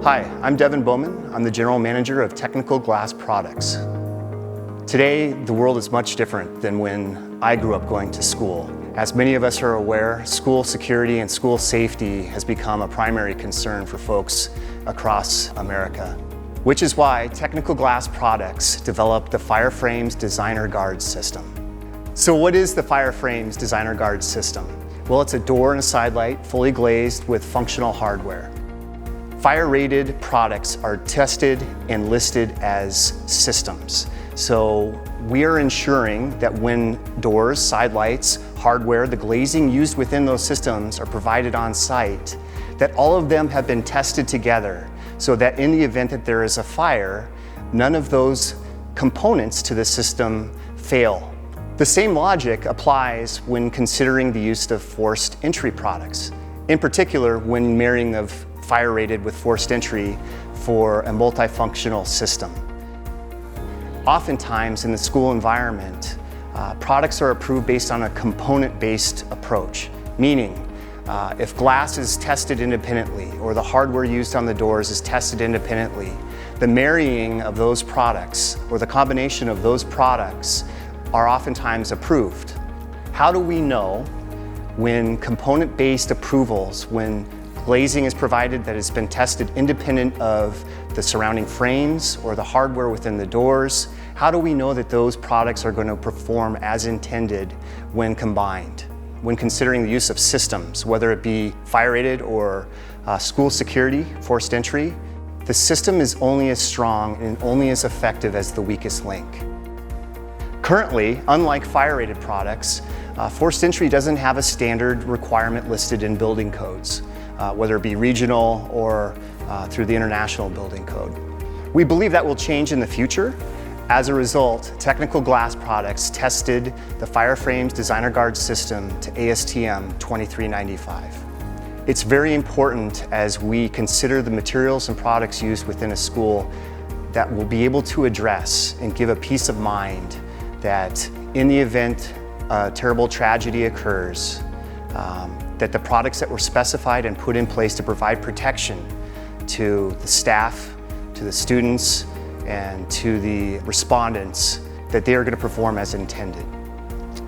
Hi, I'm Devin Bowman. I'm the General Manager of Technical Glass Products. Today, the world is much different than when I grew up going to school. As many of us are aware, school security and school safety has become a primary concern for folks across America, which is why Technical Glass Products developed the Fireframes Designer Guard System. So what is the Fireframes Designer Guard System? Well, it's a door and a side light, fully glazed with functional hardware. Fire-rated products are tested and listed as systems. So we are ensuring that when doors, side lights, hardware, the glazing used within those systems are provided on site, that all of them have been tested together so that in the event that there is a fire, none of those components to the system fail. The same logic applies when considering the use of forced entry products, in particular when marrying of fire-rated with forced entry for a multifunctional system. Oftentimes in the school environment, products are approved based on a component-based approach, meaning if glass is tested independently or the hardware used on the doors is tested independently, the marrying of those products or the combination of those products are oftentimes approved. How do we know when component-based approvals, when glazing is provided that has been tested independent of the surrounding frames or the hardware within the doors? How do we know that those products are going to perform as intended when combined? When considering the use of systems, whether it be fire-rated or school security, forced entry, the system is only as strong and only as effective as the weakest link. Currently, unlike fire-rated products, forced entry doesn't have a standard requirement listed in building codes, whether it be regional or through the International Building Code. We believe that will change in the future. As a result, Technical Glass Products tested the Fireframes Designer Guard System to ASTM 2395. It's very important as we consider the materials and products used within a school that will be able to address and give a peace of mind that in the event a terrible tragedy occurs, that the products that were specified and put in place to provide protection to the staff, to the students, and to the respondents, that they are going to perform as intended.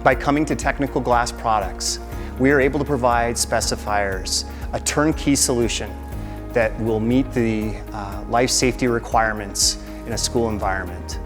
By coming to Technical Glass Products, we are able to provide specifiers a turnkey solution that will meet the life safety requirements in a school environment.